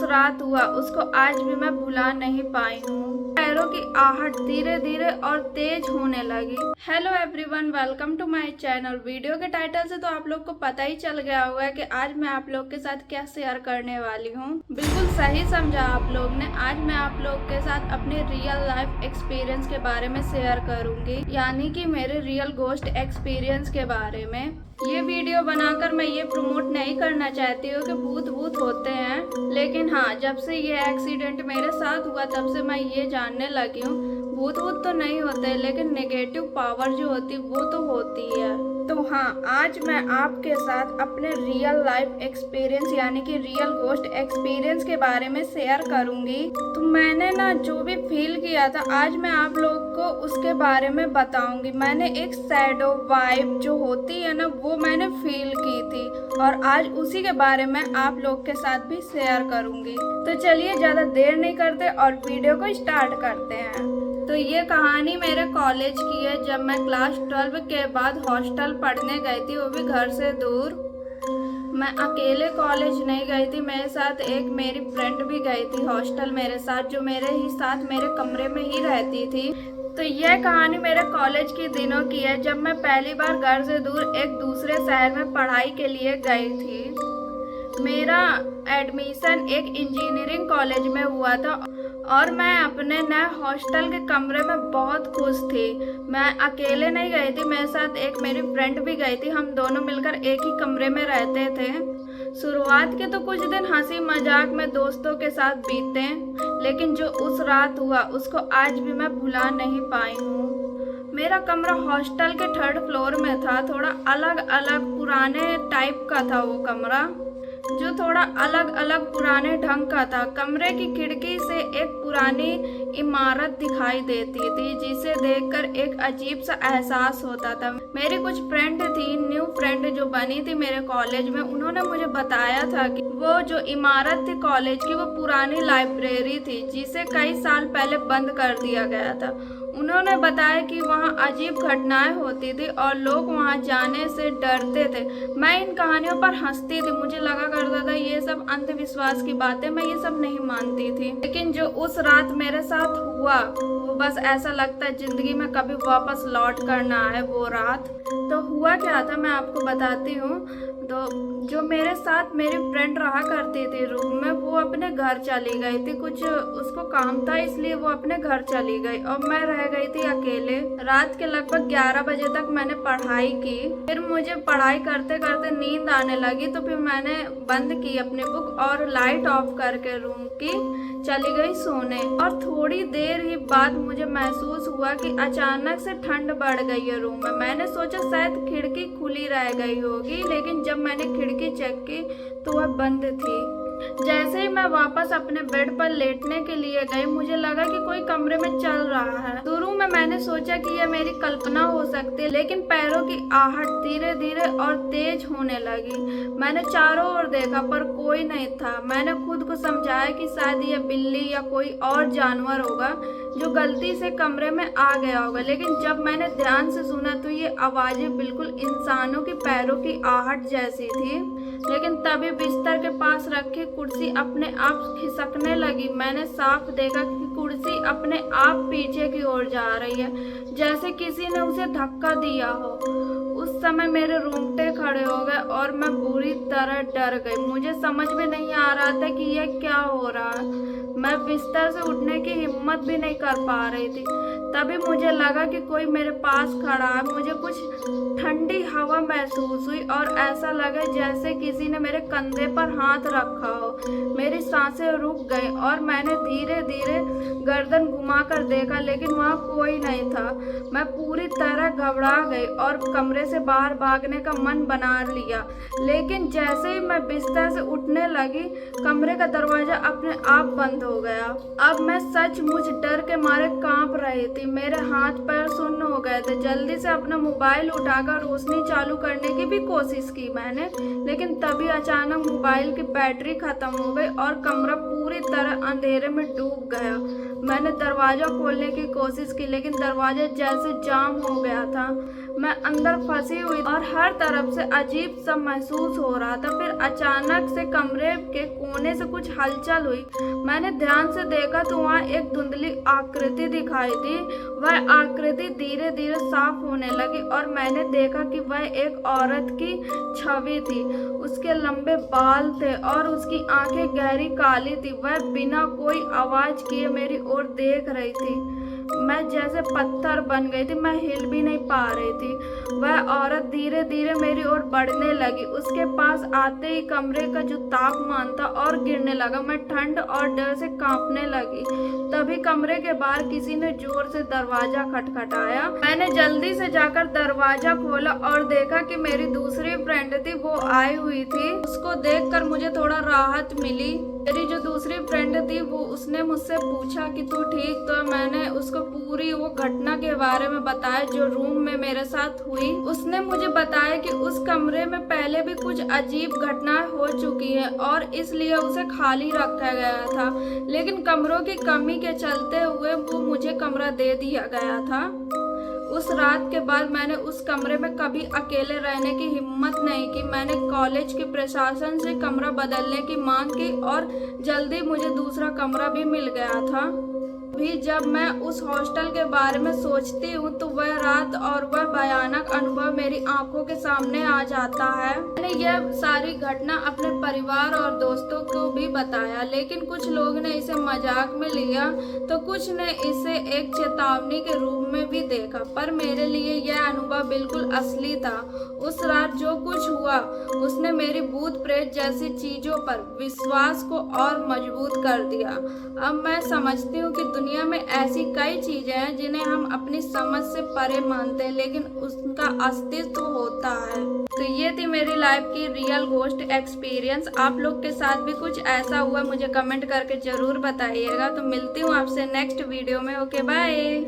रात हुआ उसको आज भी मैं भुला नहीं पाई हूँ। पैरों की आहट धीरे धीरे और तेज होने लगी। Hello everyone, welcome to my channel. Video के टाइटल से तो आप लोग को पता ही चल गया होगा कि आज मैं आप लोग के साथ क्या शेयर करने वाली हूँ। बिल्कुल सही समझा आप लोग ने। आज मैं आप लोग के साथ अपने रियल लाइफ एक्सपीरियंस के बारे में शेयर करूंगी, यानी कि मेरे रियल घोस्ट एक्सपीरियंस के बारे में। ये वीडियो बनाकर मैं ये प्रमोट नहीं करना चाहती हूँ कि भूत होते हैं, लेकिन हाँ, जब से ये एक्सीडेंट मेरे साथ हुआ तब से मैं ये जानने लगी हूँ भूत तो नहीं होते, लेकिन नेगेटिव पावर जो होती वो तो होती है। तो हाँ, आज मैं आपके साथ अपने रियल लाइफ एक्सपीरियंस यानी कि रियल घोस्ट एक्सपीरियंस के बारे में शेयर करूंगी। तो मैंने ना जो भी फील किया था आज मैं आप लोग को उसके बारे में बताऊंगी। मैंने एक शैडो वाइब जो होती है ना वो मैंने फील की थी और आज उसी के बारे में आप लोग के साथ भी शेयर करूंगी। तो चलिए ज़्यादा देर नहीं करते और वीडियो को स्टार्ट करते हैं। तो ये कहानी मेरे कॉलेज की है, जब मैं क्लास 12 के बाद हॉस्टल पढ़ने गई थी, वो भी घर से दूर। मैं अकेले कॉलेज नहीं गई थी, मेरे साथ एक मेरी फ्रेंड भी गई थी हॉस्टल मेरे साथ, जो मेरे ही साथ मेरे कमरे में ही रहती थी। तो यह कहानी मेरे कॉलेज के दिनों की है, जब मैं पहली बार घर से दूर एक दूसरे शहर में पढ़ाई के लिए गई थी। मेरा एडमिशन एक इंजीनियरिंग कॉलेज में हुआ था और मैं अपने नए हॉस्टल के कमरे में बहुत खुश थी। मैं अकेले नहीं गई थी, मेरे साथ एक मेरी फ्रेंड भी गई थी। हम दोनों मिलकर एक ही कमरे में रहते थे। शुरुआत के तो कुछ दिन हंसी मजाक में दोस्तों के साथ बीते, लेकिन जो उस रात हुआ उसको आज भी मैं भुला नहीं पाई हूँ। मेरा कमरा हॉस्टल के 3rd फ्लोर में था। थोड़ा अलग अलग पुराने टाइप का था वो कमरा, जो थोड़ा अलग अलग पुराने ढंग का था। कमरे की खिड़की से एक पुरानी इमारत दिखाई देती थी, जिसे देखकर एक अजीब सा एहसास होता था। मेरी कुछ फ्रेंड थी, न्यू फ्रेंड जो बनी थी मेरे कॉलेज में, उन्होंने मुझे बताया था कि वो जो इमारत थी कॉलेज की वो पुरानी लाइब्रेरी थी, जिसे कई साल पहले बंद कर दिया गया था। उन्होंने बताया कि वहाँ अजीब घटनाएं होती थी और लोग वहाँ जाने से डरते थे। मैं इन कहानियों पर हंसती थी, मुझे लगा करता था ये सब अंधविश्वास की बातें, मैं ये सब नहीं मानती थी। लेकिन जो उस रात मेरे साथ हुआ वो बस ऐसा लगता है जिंदगी में कभी वापस लौट कर ना आए वो रात। तो हुआ क्या था मैं आपको बताती हूँ। तो जो मेरे साथ मेरी फ्रेंड रहा करती थी रूम में, वो अपने घर चली गई थी। कुछ उसको काम था इसलिए वो अपने घर चली गई और मैं रह गई थी अकेले। रात के लगभग 11 बजे तक मैंने पढ़ाई की। फिर मुझे पढ़ाई करते करते नींद आने लगी, तो फिर मैंने बंद की अपनी बुक और लाइट ऑफ करके रूम की चली गई सोने। और थोड़ी देर ही बाद मुझे महसूस हुआ कि अचानक से ठंड बढ़ गई है रूम में। मैंने सोचा शायद खिड़की खुली रह गई होगी, लेकिन जब मैंने खिड़की चेक की तो वह बंद थी। जैसे ही मैं वापस अपने बेड पर लेटने के लिए गई, मुझे लगा कि कोई कमरे में चल रहा है। शुरू में मैंने सोचा कि यह मेरी कल्पना हो सकती है, लेकिन पैरों की आहट धीरे धीरे और तेज होने लगी। मैंने चारों ओर देखा पर कोई नहीं था। मैंने खुद को समझाया कि शायद यह बिल्ली या कोई और जानवर होगा जो गलती से कमरे में आ गया होगा। लेकिन जब मैंने ध्यान से सुना तो ये आवाजें बिल्कुल इंसानों की पैरों की आहट जैसी थी। लेकिन तभी बिस्तर के पास रखी कुर्सी अपने आप खिसकने लगी। मैंने साफ देखा कि कुर्सी अपने आप पीछे की ओर जा रही है, जैसे किसी ने उसे धक्का दिया हो। उस समय मेरे रोंगटे खड़े हो गए और मैं बुरी तरह डर गई। मुझे समझ में नहीं आ रहा था कि यह क्या हो रहा है। मैं बिस्तर से उठने की हिम्मत भी नहीं कर पा रही थी। तभी मुझे लगा कि कोई मेरे पास खड़ा है। मुझे कुछ ठंडी हवा महसूस हुई और ऐसा लगा जैसे किसी ने मेरे कंधे पर हाथ रखा हो। मेरी सांसें रुक गई और मैंने धीरे धीरे गर्दन घुमाकर देखा, लेकिन वहाँ कोई नहीं था। मैं पूरी तरह घबरा गई और कमरे से बाहर भागने का मन बना लिया। लेकिन जैसे ही मैं बिस्तर से उठने लगी, कमरे का दरवाजा अपने आप बंद हो गया। अब मैं सचमुच डर के मारे कांप रही थी। मेरे हाथ पैर सुन्न हो गए थे। जल्दी से अपना मोबाइल उठाकर रोशनी चालू करने की भी कोशिश की मैंने, लेकिन तभी अचानक मोबाइल की बैटरी खत्म हो गई और और कमरा पूरी तरह अंधेरे में डूब गया। मैंने दरवाजा खोलने की कोशिश की लेकिन दरवाजा जैसे जाम हो गया था। मैं अंदर फंसी हुई और हर तरफ से अजीब सा महसूस हो रहा था। फिर अचानक से कमरे के कोने से कुछ हलचल हुई। मैंने ध्यान से देखा तो वहाँ एक धुंधली आकृति दिखाई दी। वह आकृति धीरे धीरे साफ होने लगी और मैंने देखा कि वह एक औरत की छवि थी। उसके लंबे बाल थे और उसकी आंखें गहरी काली थी। वह बिना कोई आवाज किए मेरी ओर देख रही थी। मैं जैसे पत्थर बन गई थी, मैं हिल भी नहीं पा रही थी। वह औरत धीरे धीरे मेरी ओर बढ़ने लगी। उसके पास आते ही कमरे का जो तापमान था और गिरने लगा। मैं ठंड और डर से कांपने लगी। तभी कमरे के बाहर किसी ने जोर से दरवाजा खटखटाया। मैंने जल्दी से जाकर दरवाजा खोला और देखा कि मेरी दूसरी फ्रेंड थी, वो आई हुई थी। उसको देखकर मुझे थोड़ा राहत मिली। मेरी जो दूसरी फ्रेंड थी उसने मुझसे पूछा कि तू ठीक? तो मैंने उसको पूरी वो घटना के बारे में बताया जो रूम में मेरे साथ हुई। उसने मुझे बताया कि उस कमरे में पहले भी कुछ अजीब घटनाएं हो चुकी है और इसलिए उसे खाली रखा गया था, लेकिन कमरों की कमी के चलते हुए वो मुझे कमरा दे दिया गया था। उस रात के बाद मैंने उस कमरे में कभी अकेले रहने की हिम्मत नहीं की। मैंने कॉलेज के प्रशासन से कमरा बदलने की मांग की और जल्दी मुझे दूसरा कमरा भी मिल गया था। भी जब मैं उस हॉस्टल के बारे में सोचती हूँ तो वह रात और वह भयानक अनुभव मेरी आंखों के सामने आ जाता है। मैंने यह सारी घटना अपने परिवार और दोस्तों को भी बताया, लेकिन कुछ लोग ने इसे मजाक में लिया तो कुछ ने इसे एक चेतावनी के रूप में भी देखा। पर मेरे लिए यह अनुभव बिल्कुल असली था। उस रात जो कुछ हुआ उसने मेरी भूत प्रेत जैसी चीजों पर विश्वास को और मजबूत कर दिया। अब मैं समझती हूँ कि दुनिया में ऐसी कई चीजें हैं जिन्हें हम अपनी समझ से परे मानते हैं, लेकिन उसका अस्तित्व होता है। तो ये थी मेरी लाइफ की रियल घोस्ट एक्सपीरियंस। आप लोग के साथ भी कुछ ऐसा हुआ मुझे कमेंट करके जरूर बताइएगा। तो मिलती हूँ आपसे नेक्स्ट वीडियो में। Okay bye.